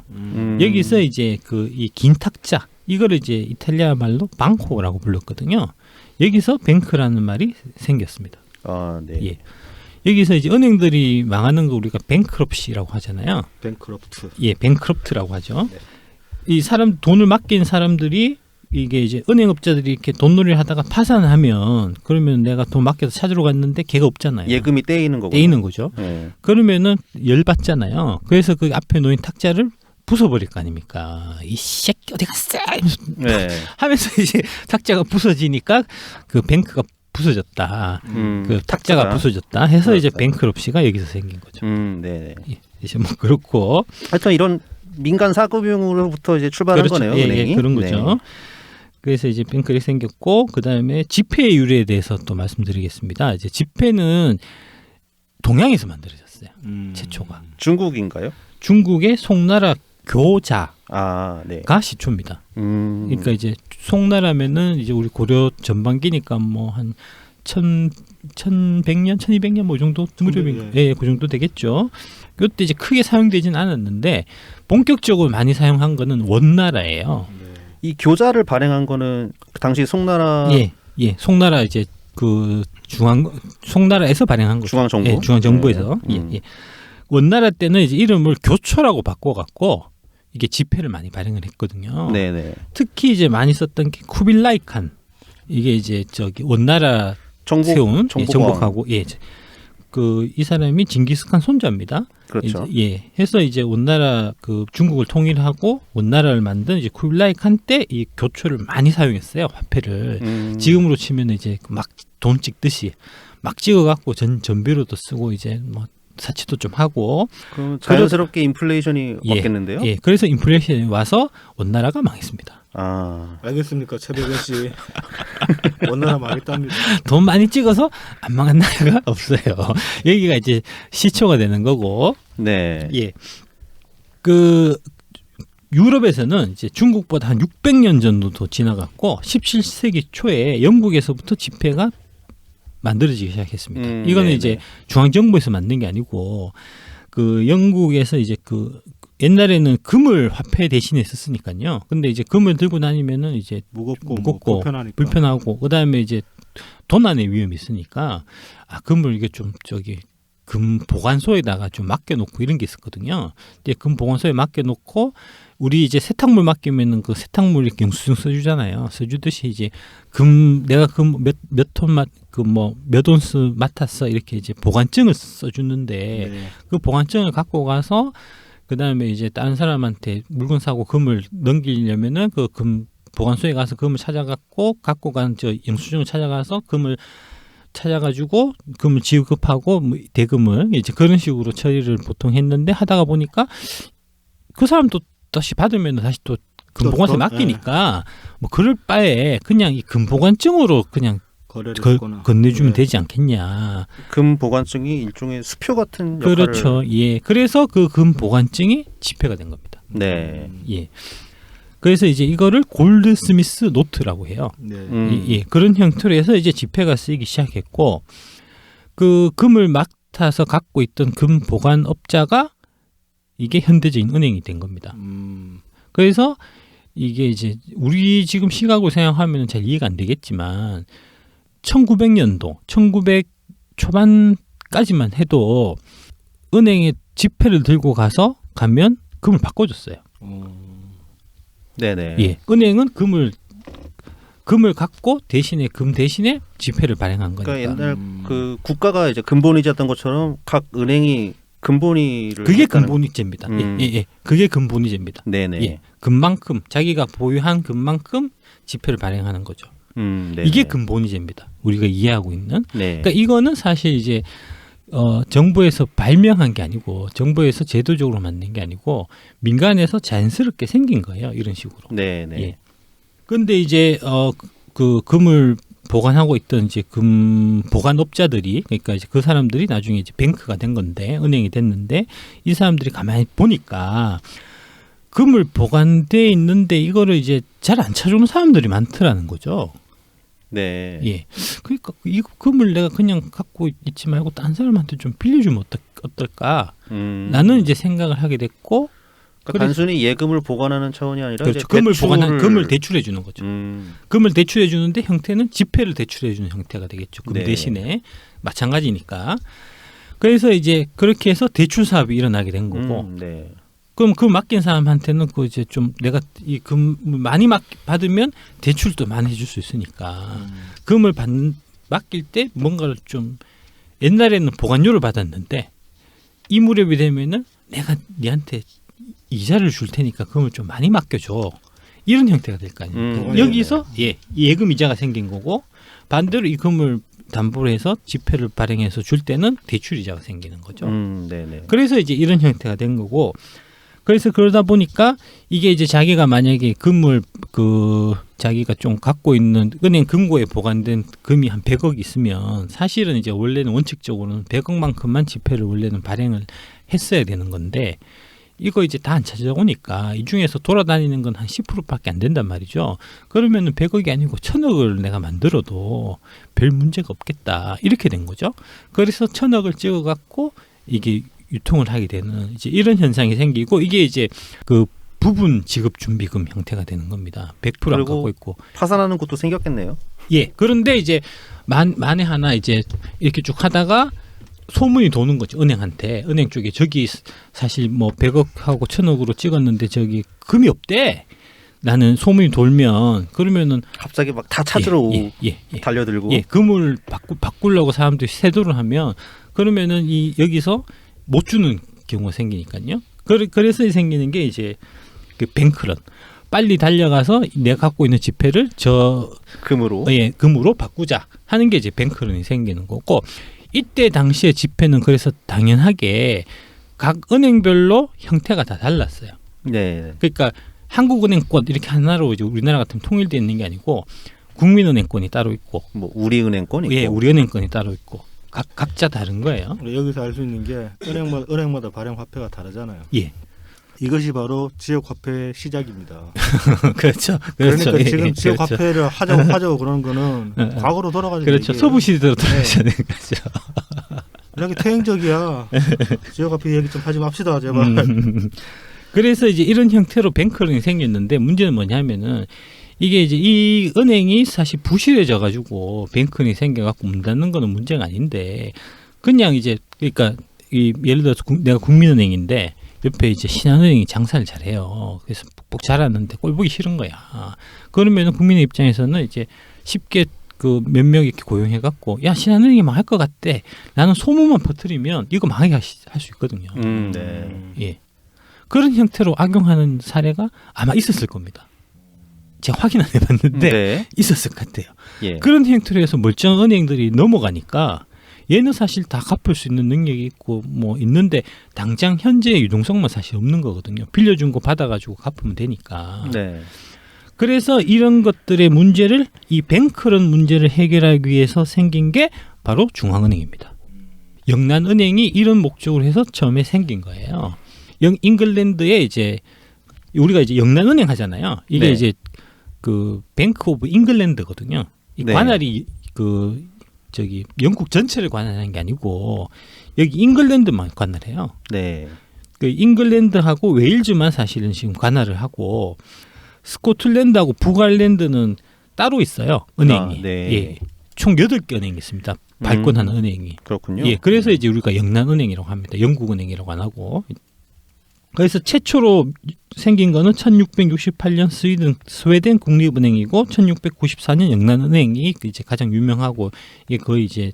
Speaker 3: 여기서 이제 그 이 긴 탁자 이거를 이제 이탈리아 말로 방코라고 불렀거든요. 여기서 뱅크라는 말이 생겼습니다.
Speaker 1: 네.
Speaker 3: 예. 여기서 이제 은행들이 망하는 거 우리가 뱅크럽시라고 하잖아요.
Speaker 2: 뱅크럽트.
Speaker 3: 예, 뱅크럽트라고 하죠.
Speaker 2: 네.
Speaker 3: 이 사람 돈을 맡긴 사람들이 이게 이제 은행업자들이 이렇게 돈놀이를 하다가 파산하면 그러면 내가 돈 맡겨서 찾으러 갔는데 걔가 없잖아요.
Speaker 1: 예금이 떼이는 거고.
Speaker 3: 떼이는 거죠.
Speaker 1: 네.
Speaker 3: 그러면은 열 받잖아요. 그래서 그 앞에 놓인 탁자를 부숴버릴 거 아닙니까? 이 새끼 어디 갔어?
Speaker 1: 네.
Speaker 3: 하면서 이제 탁자가 부서지니까 그 뱅크가 부서졌다. 그 탁자가 부서졌다 해서 이제 뱅크럽시가 여기서 생긴 거죠.
Speaker 1: 네.
Speaker 3: 예, 이제 뭐 그렇고
Speaker 1: 하여튼 이런 민간 사금융으로부터 이제 출발한
Speaker 3: 그렇죠.
Speaker 1: 거네요.
Speaker 3: 예,
Speaker 1: 은행이.
Speaker 3: 예, 그런 거죠.
Speaker 1: 네.
Speaker 3: 그래서 이제 뱅크가 생겼고 그 다음에 지폐율에 대해서 또 말씀드리겠습니다. 이제 지폐는 동양에서 만들어졌어요. 최초가
Speaker 1: 중국인가요?
Speaker 3: 중국의 송나라 교자가
Speaker 1: 아, 네.
Speaker 3: 시초입니다.
Speaker 1: 그러니까
Speaker 3: 이제 송나라면은 이제 우리 고려 전반기니까 뭐 한 1100년, 1200년 뭐 이 정도 무렵인 예, 그 정도 되겠죠. 그때 이제 크게 사용되진 않았는데 본격적으로 많이 사용한 거는 원나라예요.
Speaker 1: 이 교자를 발행한 거는 그 당시 송나라
Speaker 3: 예, 송나라 이제 그 송나라에서 발행한 거죠.
Speaker 1: 중앙정부,
Speaker 3: 예, 중앙정부에서 예. 원나라 때는 이제 이름을 교초라고 바꿔갖고 이게 지폐를 많이 발행을 했거든요.
Speaker 1: 네네.
Speaker 3: 특히 이제 많이 썼던 게 쿠빌라이 칸 이게 이제 저기 원나라 세운 정복하고 그 이 사람이 징기스칸 손자입니다.
Speaker 1: 그렇죠.
Speaker 3: 이제, 해서 이제 원나라 그 중국을 통일하고 원나라를 만든 이제 쿠빌라이 칸 때 이 교초를 많이 사용했어요. 화폐를. 지금으로 치면 이제 막 돈 찍듯이 막 찍어갖고 전비로도 쓰고 이제 뭐 사치도 좀 하고.
Speaker 1: 그럼 자연스럽게 인플레이션이 왔겠는데요?
Speaker 3: 예, 그래서 인플레이션이 와서 원나라가 망했습니다.
Speaker 1: 아,
Speaker 2: 알겠습니까, 최백은 씨. 원나라 망했답니다.
Speaker 3: 돈 많이 찍어서 안 망한 나라가 없어요. 여기가 이제 시초가 되는 거고.
Speaker 1: 네.
Speaker 3: 예. 그 유럽에서는 이제 중국보다 한 600년 정도 더 지나갔고 17세기 초에 영국에서부터 지폐가 만들어지기 시작했습니다. 이거는
Speaker 1: 네네.
Speaker 3: 이제 중앙정부에서 만든 게 아니고 그 영국에서 이제 그 옛날에는 금을 화폐 대신에 썼으니까요. 근데 이제 금을 들고 다니면은 이제
Speaker 2: 무겁고 불편하니까.
Speaker 3: 불편하고 그다음에 이제 도난의 위험이 있으니까 금을 이게 좀 저기 금 보관소에다가 좀 맡겨놓고 이런 게 있었거든요. 이제 금 보관소에 맡겨놓고 우리 이제 세탁물 맡기면은 그 세탁물 이렇게 영수증 써주잖아요. 써주듯이 이제 내가 금 몇 톤 몇 온스 맡았어 이렇게 이제 보관증을 써주는데 그 보관증을 갖고 가서 그 다음에 이제 다른 사람한테 물건 사고 금을 넘기려면은 그 금 보관소에 가서 금을 갖고 간 저 영수증을 찾아가서 금을 찾아가지고 금을 지급하고 대금을 이제 그런 식으로 처리를 보통 했는데 하다가 보니까 그 사람도 다시 받으면 다시 또 금보관소에 맡기니까 뭐 그럴 바에 그냥 이 금보관증으로 그냥 건네주면 되지 않겠냐.
Speaker 1: 금보관증이 일종의 수표 같은 역할을.
Speaker 3: 그렇죠. 예. 그래서 그 금보관증이 지폐가 된 겁니다.
Speaker 1: 네.
Speaker 3: 예. 그래서 이제 이거를 골드스미스 노트라고 해요. 예. 그런 형태로 해서 이제 지폐가 쓰이기 시작했고 그 금을 맡아서 갖고 있던 금 보관업자가 이게 현대적인 은행이 된 겁니다. 그래서 이게 이제 우리 지금 시각으로 생각하면 잘 이해가 안 되겠지만 1900년도, 1900 초반까지만 해도 은행에 지폐를 들고 가면 금을 바꿔줬어요.
Speaker 1: 네네.
Speaker 3: 예, 은행은 금을 갖고 대신에 금 대신에 지폐를 발행한 거니까.
Speaker 1: 그러니까 옛날 그 국가가 이제 근본이자였던 것처럼 각 은행이 근본위를
Speaker 3: 그게 근본이제입니다. 예. 그게 근본이제입니다.
Speaker 1: 네네.
Speaker 3: 예. 금만큼 자기가 보유한 금만큼 지폐를 발행하는 거죠. 이게 근본이제입니다. 우리가 이해하고 있는.
Speaker 1: 네.
Speaker 3: 그러니까 이거는 사실 이제 정부에서 발명한 게 아니고 정부에서 제도적으로 만든 게 아니고 민간에서 자연스럽게 생긴 거예요. 이런 식으로.
Speaker 1: 네네.
Speaker 3: 예. 근데 이제 그 금을 보관하고 있던 이제 금 보관업자들이 그러니까 이제 그 사람들이 나중에 이제 뱅크가 된 건데 은행이 됐는데 이 사람들이 가만히 보니까 금을 보관돼 있는데 이거를 이제 잘 안 찾아오는 사람들이 많더라는 거죠.
Speaker 1: 네.
Speaker 3: 예. 그러니까 이 금을 내가 그냥 갖고 있지 말고 다른 사람한테 좀 빌려주면 어떨까? 나는 이제 생각을 하게 됐고.
Speaker 1: 그러니까 단순히 예금을 보관하는 차원이 아니라
Speaker 3: 그렇죠.
Speaker 1: 이제
Speaker 3: 금을 대출해 주는 거죠. 금을 대출해 주는데 형태는 지폐를 대출해 주는 형태가 되겠죠. 금
Speaker 1: 네.
Speaker 3: 대신에 마찬가지니까. 그래서 이제 그렇게 해서 대출 사업이 일어나게 된 거고.
Speaker 1: 네.
Speaker 3: 그럼 그 맡긴 사람한테는 그 이제 좀 내가 이 금 많이 받으면 대출도 많이 해줄 수 있으니까 금을 맡길 때 뭔가를 좀 옛날에는 보관료를 받았는데 이 무렵이 되면은 내가 네한테 이자를 줄 테니까 금을 좀 많이 맡겨줘. 이런 형태가 될 거 아니에요. 여기서 예금 이자가 생긴 거고 반대로 이 금을 담보로 해서 지폐를 발행해서 줄 때는 대출 이자가 생기는 거죠.
Speaker 1: 네네.
Speaker 3: 그래서 이제 이런 형태가 된 거고 그래서 그러다 보니까 이게 이제 자기가 만약에 금을 자기가 좀 갖고 있는 은행 금고에 보관된 금이 한 100억 있으면 사실은 이제 원래는 원칙적으로는 100억만큼만 지폐를 원래는 발행을 했어야 되는 건데 이거 이제 다 안 찾아오니까 이 중에서 돌아다니는 건 한 10%밖에 안 된단 말이죠. 그러면은 100억이 아니고 1000억을 내가 만들어도 별 문제가 없겠다. 이렇게 된 거죠. 그래서 1000억을 찍어 갖고 이게 유통을 하게 되는 이제 이런 현상이 생기고 이게 이제 그 부분 지급 준비금 형태가 되는 겁니다. 100% 안 갖고 있고
Speaker 1: 파산하는 곳도 생겼겠네요.
Speaker 3: 예. 그런데 이제 만에 하나 이제 이렇게 쭉 하다가 소문이 도는 거죠. 은행한테. 은행 쪽에 저기 사실 뭐 100억하고 1000억으로 찍었는데 저기 금이 없대. 나는 소문이 돌면 그러면은
Speaker 1: 갑자기 막 다 찾으러 달려들고
Speaker 3: 금을 바꾸려고 사람들이 세도를 하면 그러면은 여기서 못 주는 경우가 생기니까요. 그래서 생기는 게 이제 그 뱅크런 빨리 달려가서 내가 갖고 있는 지폐를 저 금으로 바꾸자 하는 게 이제 뱅크런이 생기는 거고 이때 당시에 지폐는 그래서 당연하게 각 은행별로 형태가 다 달랐어요.
Speaker 1: 네.
Speaker 3: 그러니까 한국은행권 이렇게 하나로 이제 우리나라 같은 통일되어 있는 게 아니고 국민은행권이 따로 있고
Speaker 1: 뭐 우리은행권 있고
Speaker 3: 우리은행권이 따로 있고 각자 다른 거예요.
Speaker 2: 여기서 알 수 있는 게 은행마다 발행 화폐가 다르잖아요.
Speaker 3: 예.
Speaker 2: 이것이 바로 지역 화폐의 시작입니다.
Speaker 3: 그렇죠.
Speaker 2: 그러니까 지금 지역 화폐를 하자고 그러는 거는 과거로 돌아가는
Speaker 3: 그렇죠.
Speaker 2: 얘기예요.
Speaker 3: 서부 시대로 돌아가셔야 되는 거죠.
Speaker 2: 이렇게 퇴행적이야. 지역 화폐 얘기 좀 하지 맙시다, 제발.
Speaker 3: 그래서 이제 이런 형태로 뱅크런이 생겼는데 문제는 뭐냐면은 이게 이제 이 은행이 사실 부실해져 가지고 뱅크런이 생겨 갖고 문 닫는 거는 문제가 아닌데 그냥 이제 그러니까 예를 들어서 내가 국민은행인데 옆에 이제 신한은행이 장사를 잘해요. 그래서 푹푹 자랐는데 꼴 보기 싫은 거야. 그러면은 국민의 입장에서는 이제 쉽게 그 몇 명 이렇게 고용해 갖고 야 신한은행이 망할 것 같대. 나는 소문만 퍼뜨리면 이거 망하게 할 수 있거든요.
Speaker 1: 네.
Speaker 3: 예. 그런 형태로 악용하는 사례가 아마 있었을 겁니다. 제가 확인 안 해봤는데 있었을 것 같아요.
Speaker 1: 예.
Speaker 3: 그런 형태로 해서 멀쩡한 은행들이 넘어가니까 얘는 사실 다 갚을 수 있는 능력이 있고 뭐 있는데 당장 현재의 유동성만 사실 없는 거거든요. 빌려준 거 받아가지고 갚으면 되니까.
Speaker 1: 네.
Speaker 3: 그래서 이런 것들의 문제를 이 뱅크런 문제를 해결하기 위해서 생긴 게 바로 중앙은행입니다. 영란은행이 이런 목적으로 해서 처음에 생긴 거예요. 잉글랜드에 이제 우리가 이제 영란은행 하잖아요. 이게 이제 그 뱅크 오브 잉글랜드거든요. 이 관할이 그 저기 영국 전체를 관할하는 게 아니고 여기 잉글랜드만 관할해요.
Speaker 1: 네.
Speaker 3: 그 잉글랜드하고 웨일즈만 사실은 지금 관할을 하고 스코틀랜드하고 북아일랜드는 따로 있어요. 은행이. 예. 총 8개 은행이 있습니다. 발권하는 은행이.
Speaker 1: 그렇군요.
Speaker 3: 예. 그래서 이제 우리가 영란은행이라고 합니다. 영국은행이라고 안 하고. 그래서 최초로 생긴 거는 1668년 스웨덴 국립은행이고 1694년 영란은행이 이제 가장 유명하고 이게 거의 이제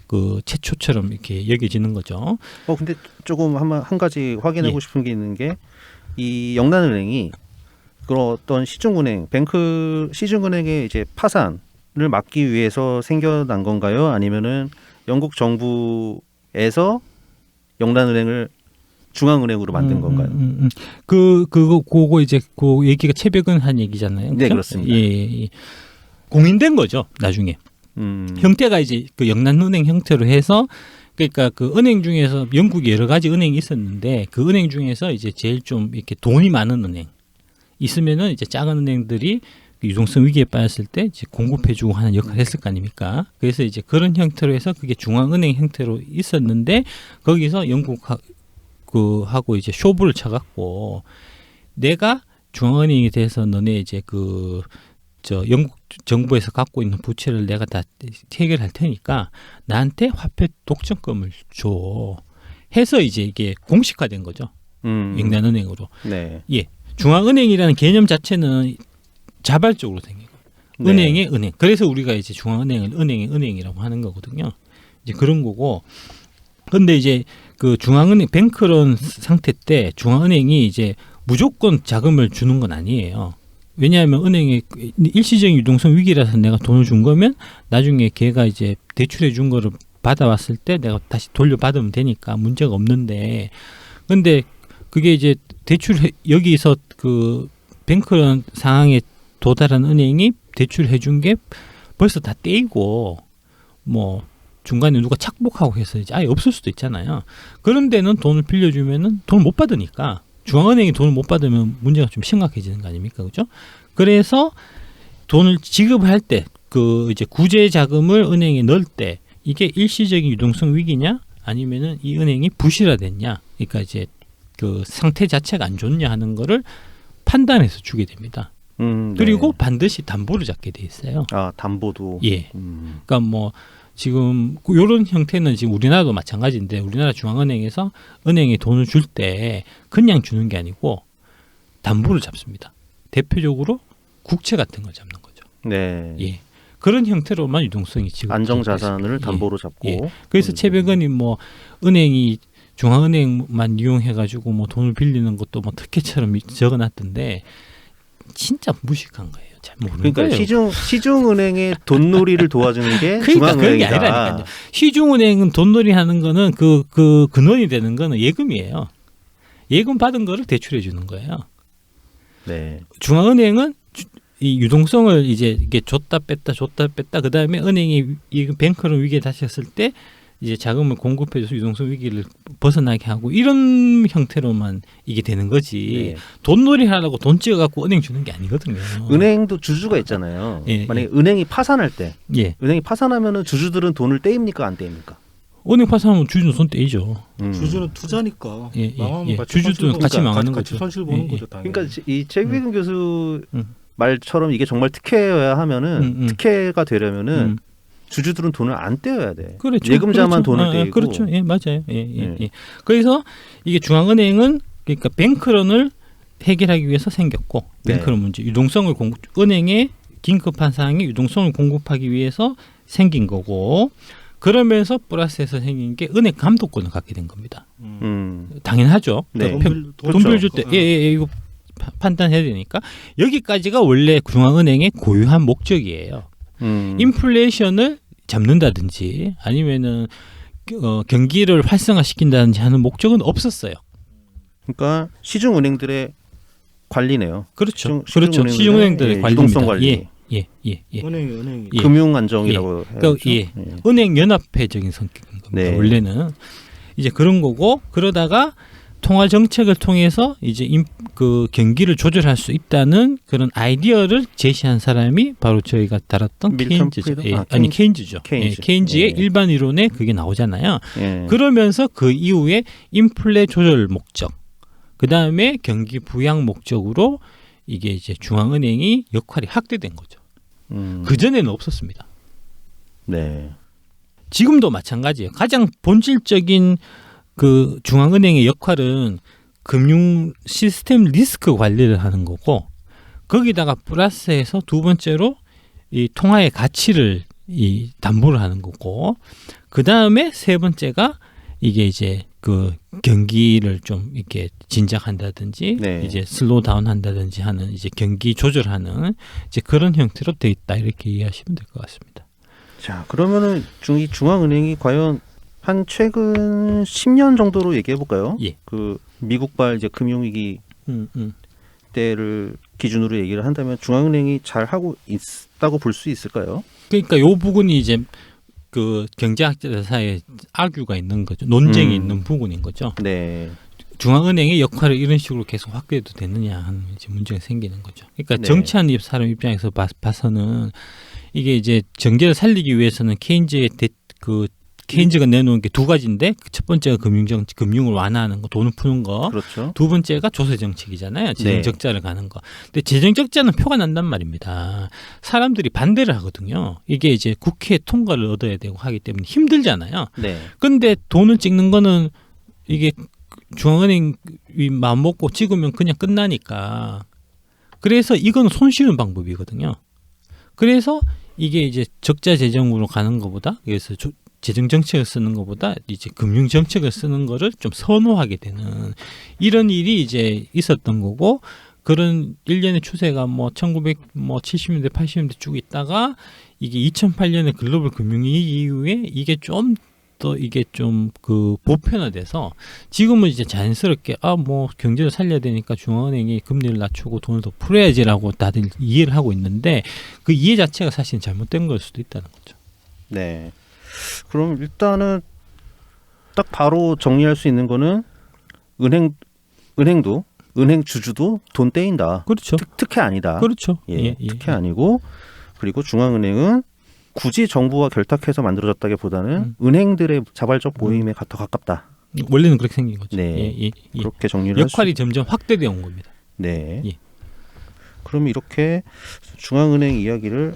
Speaker 3: 그 최초처럼 이렇게 여겨지는 거죠.
Speaker 1: 근데 조금 한 가지 확인하고 싶은 게 있는 게 이 영란은행이 그런 어떤 시중은행, 시중은행의 이제 파산을 막기 위해서 생겨난 건가요? 아니면은 영국 정부에서 영란은행을 중앙은행으로 만든 건가요?
Speaker 3: 그거 이제 그 얘기가 최백은한 얘기잖아요. 그렇죠?
Speaker 1: 네, 그렇습니다.
Speaker 3: 예. 공인된 거죠, 나중에. 형태가 이제 그 영란은행 형태로 해서 그러니까 그 은행 중에서 영국에 여러 가지 은행이 있었는데 그 은행 중에서 이제 제일 좀 이렇게 돈이 많은 은행 있으면은 이제 작은 은행들이 유동성 위기에 빠졌을 때 이제 공급해주고 하는 역할을 했을 거 아닙니까? 그래서 이제 그런 형태로 해서 그게 중앙은행 형태로 있었는데 거기서 영국하고 이제 쇼부를 쳐갖고 내가 중앙은행이 돼서 너네 이제 영국 정부에서 갖고 있는 부채를 내가 다 해결할 테니까 나한테 화폐 독점금을 줘. 해서 이제 이게 공식화된 거죠. 영란은행으로.
Speaker 1: 네.
Speaker 3: 예. 중앙은행이라는 개념 자체는 자발적으로 생긴 거예요.
Speaker 1: 네.
Speaker 3: 은행의 은행. 그래서 우리가 이제 중앙은행을 은행의 은행이라고 하는 거거든요. 이제 그런 거고. 근데 이제 그 중앙은행 뱅크런 상태 때 중앙은행이 이제 무조건 자금을 주는 건 아니에요. 왜냐하면 은행에 일시적인 유동성 위기라서 내가 돈을 준 거면 나중에 걔가 이제 대출해 준 거를 받아왔을 때 내가 다시 돌려받으면 되니까 문제가 없는데, 근데 그게 이제 대출 여기서 그 뱅크런 상황에 도달한 은행이 대출해 준 게 벌써 다 떼이고 뭐 중간에 누가 착복하고 해서 이제 아예 없을 수도 있잖아요. 그런 데는 돈을 빌려주면은 돈을 못 받으니까 중앙은행이 돈을 못 받으면 문제가 좀 심각해지는 거 아닙니까, 그죠? 그래서 돈을 지급할 때 그 이제 구제 자금을 은행에 넣을 때 이게 일시적인 유동성 위기냐 아니면은 이 은행이 부실화됐냐, 그러니까 이제 그 상태 자체가 안 좋냐 하는 거를 판단해서 주게 됩니다.
Speaker 1: 네.
Speaker 3: 그리고 반드시 담보를 잡게 돼 있어요.
Speaker 1: 아, 담보도.
Speaker 3: 예. 그러니까 뭐 지금 이런 형태는 지금 우리나라도 마찬가지인데 우리나라 중앙은행에서 은행에 돈을 줄 때 그냥 주는 게 아니고 담보를 잡습니다. 대표적으로 국채 같은 걸 잡는 거죠.
Speaker 1: 네.
Speaker 3: 예. 그런 형태로만 유동성이 지금
Speaker 1: 안정 자산을 담보로 잡고.
Speaker 3: 예. 그래서 최백은이 뭐 은행이 중앙은행만 이용해 가지고 뭐 돈을 빌리는 것도 뭐 특혜처럼 적어놨던데 진짜 무식한 거예요. 잘 모르는
Speaker 1: 그러니까
Speaker 3: 거예요.
Speaker 1: 시중은행의 돈놀이를 도와주는 게
Speaker 3: 그러니까 그게
Speaker 1: 중앙은행이다.
Speaker 3: 아니라니까요. 시중은행은 돈놀이 하는 거는 그 근원이 되는 거는 예금이에요. 예금 받은 거를 대출해 주는 거예요.
Speaker 1: 네.
Speaker 3: 중앙은행은 이 유동성을 이제 이게 줬다 뺐다 그다음에 은행이 이 뱅크런 위기에 닥쳤을 때 이제 자금을 공급해줘서 유동성 위기를 벗어나게 하고 이런 형태로만 이게 되는 거지.
Speaker 1: 네.
Speaker 3: 돈놀이 하려고 돈 찍어갖고 은행 주는 게 아니거든요.
Speaker 1: 은행도 주주가 있잖아요.
Speaker 3: 예,
Speaker 1: 만약에 은행이 파산할 때,
Speaker 3: 예.
Speaker 1: 은행이 파산하면은 주주들은 돈을 떼입니까, 안 떼입니까?
Speaker 3: 은행 파산하면 주주는 손 떼이죠.
Speaker 2: 주주는 투자니까
Speaker 3: 예, 예,
Speaker 2: 망하면
Speaker 3: 예.
Speaker 2: 같이
Speaker 3: 주주들은
Speaker 2: 손실
Speaker 3: 같이
Speaker 2: 보는
Speaker 3: 망하는
Speaker 2: 같이
Speaker 3: 거죠.
Speaker 2: 손실 보는
Speaker 3: 예,
Speaker 2: 거죠, 당연히.
Speaker 1: 그러니까 이 최백은 교수 말처럼 이게 정말 특혜여야 하면은 특혜가 되려면은 주주들은 돈을 안 떼어야 돼.
Speaker 3: 그렇죠.
Speaker 1: 예금자만
Speaker 3: 그렇죠.
Speaker 1: 돈을 떼고.
Speaker 3: 그렇죠. 예, 맞아요. 예, 예,
Speaker 1: 예.
Speaker 3: 예. 그래서 이게 중앙은행은 그러니까 뱅크런을 해결하기 위해서 생겼고
Speaker 1: 네.
Speaker 3: 뱅크런 문제, 유동성을 은행에 긴급한 상황에 유동성을 공급하기 위해서 생긴 거고, 그러면서 플러스해서 생긴 게 은행 감독권을 갖게 된 겁니다. 당연하죠.
Speaker 1: 네.
Speaker 3: 돈 빌려줄 때 이거 판단해야 되니까 여기까지가 원래 중앙은행의 고유한 목적이에요. 인플레이션을 잡는다든지 아니면은 경기를 활성화시킨다든지 하는 목적은 없었어요.
Speaker 1: 그러니까 시중은행들의 관리네요.
Speaker 3: 그렇죠.
Speaker 1: 시중은행들의
Speaker 3: 시중은행들의 관리입니다.
Speaker 1: 유동성 관리.
Speaker 3: 예.
Speaker 2: 은행이
Speaker 3: 예.
Speaker 1: 금융 안정이라고
Speaker 3: 그러니까
Speaker 1: 해야죠.
Speaker 3: 예. 은행 연합회적인 성격인 겁니다.
Speaker 1: 네.
Speaker 3: 원래는 이제 그런 거고, 그러다가 통화 정책을 통해서 이제 그 경기를 조절할 수 있다는 그런 아이디어를 제시한 사람이 바로 저희가 다뤘던
Speaker 1: 밀턴
Speaker 3: 케인즈죠.
Speaker 1: 프리드?
Speaker 3: 아니 케인즈죠.
Speaker 1: 케인즈.
Speaker 3: 케인즈의
Speaker 1: 예.
Speaker 3: 일반 이론에 그게 나오잖아요.
Speaker 1: 예.
Speaker 3: 그러면서 그 이후에 인플레 조절 목적, 그 다음에 경기 부양 목적으로 이게 이제 중앙은행이 역할이 확대된 거죠. 그 전에는 없었습니다.
Speaker 1: 네.
Speaker 3: 지금도 마찬가지예요. 가장 본질적인 그 중앙은행의 역할은 금융 시스템 리스크 관리를 하는 거고, 거기다가 플러스해서 두 번째로 이 통화의 가치를 이 담보를 하는 거고, 그 다음에 세 번째가 이게 이제 그 경기를 좀 이렇게 진작한다든지
Speaker 1: 네.
Speaker 3: 이제 슬로우 다운 한다든지 하는 이제 경기 조절하는 이제 그런 형태로 돼 있다, 이렇게 이해하시면 될 것 같습니다.
Speaker 1: 자, 그러면은 이 중앙은행이 과연 한 최근 10년 정도로 얘기해 볼까요?
Speaker 3: 예.
Speaker 1: 그 미국발 이제 금융위기 때를 기준으로 얘기를 한다면 중앙은행이 잘 하고 있다고 볼 수 있을까요?
Speaker 3: 그러니까 요 부분이 이제 그 경제학자들 사이에 아규가 있는 거죠. 논쟁이 있는 부분인 거죠.
Speaker 1: 네.
Speaker 3: 중앙은행의 역할을 이런 식으로 계속 확대해도 되느냐 하는 이제 문제가 생기는 거죠. 그러니까
Speaker 1: 네.
Speaker 3: 정치하는 사람 입장에서 봐서는 이게 이제 경제를 살리기 위해서는 케인즈의 그 케인즈가 내놓은 게 두 가지인데 첫 번째가 금융을 완화하는 거, 돈을 푸는 거.
Speaker 1: 그렇죠.
Speaker 3: 두 번째가 조세 정책이잖아요. 재정
Speaker 1: 네.
Speaker 3: 적자를 가는 거. 근데 재정 적자는 표가 난단 말입니다. 사람들이 반대를 하거든요. 이게 이제 국회 통과를 얻어야 되고 하기 때문에 힘들잖아요.
Speaker 1: 네.
Speaker 3: 근데 돈을 찍는 거는 이게 중앙은행이 마음 먹고 찍으면 그냥 끝나니까. 그래서 이건 손쉬운 방법이거든요. 그래서 이게 이제 적자 재정으로 가는 것보다, 그래서 재정 정책을 쓰는 것보다 이제 금융 정책을 쓰는 거를 좀 선호하게 되는 이런 일이 이제 있었던 거고, 그런 일련의 추세가 뭐 1970년대 80년대 쭉 있다가 이게 2008년에 글로벌 금융위기 이후에 이게 좀 더 이게 좀 그 보편화돼서 지금은 이제 자연스럽게 뭐 경제를 살려야 되니까 중앙은행이 금리를 낮추고 돈을 더 풀어야지라고 다들 이해를 하고 있는데 그 이해 자체가 사실 잘못된 걸 수도 있다는 거죠.
Speaker 1: 네. 그럼 일단은 딱 바로 정리할 수 있는 거는 은행도 은행 주주도 돈 떼인다.
Speaker 3: 그렇죠.
Speaker 1: 특혜 아니다.
Speaker 3: 그렇죠.
Speaker 1: 예, 특혜 아니고, 그리고 중앙은행은 굳이 정부가 결탁해서 만들어졌다기보다는 은행들의 자발적 모임에 더 가깝다.
Speaker 3: 원래는 그렇게 생긴 거죠.
Speaker 1: 네.
Speaker 3: 예.
Speaker 1: 그렇게 정리를 할 수
Speaker 3: 역할이 점점 확대되어 온 겁니다.
Speaker 1: 네.
Speaker 3: 예.
Speaker 1: 그럼 이렇게 중앙은행 이야기를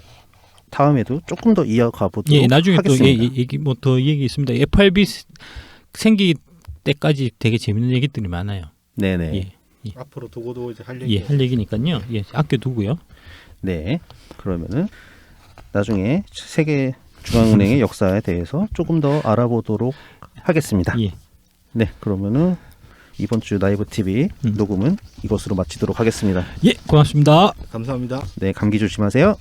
Speaker 1: 다음에도 조금 더 이어가 보도록
Speaker 3: 나중에
Speaker 1: 하겠습니다.
Speaker 3: 또 얘기 뭐 더 얘기 있습니다. FRB 생기기 때까지 되게 재밌는 얘기들이 많아요.
Speaker 1: 네네.
Speaker 3: 예.
Speaker 2: 앞으로 두고도 이제 할 얘기.
Speaker 3: 할 얘기니까요. 아껴두고요.
Speaker 1: 네. 그러면은 나중에 세계 중앙은행의 역사에 대해서 조금 더 알아보도록 하겠습니다.
Speaker 3: 예.
Speaker 1: 네. 그러면은 이번 주 나이브 TV 녹음은 이것으로 마치도록 하겠습니다.
Speaker 3: 예, 고맙습니다.
Speaker 2: 감사합니다.
Speaker 1: 네. 감기 조심하세요.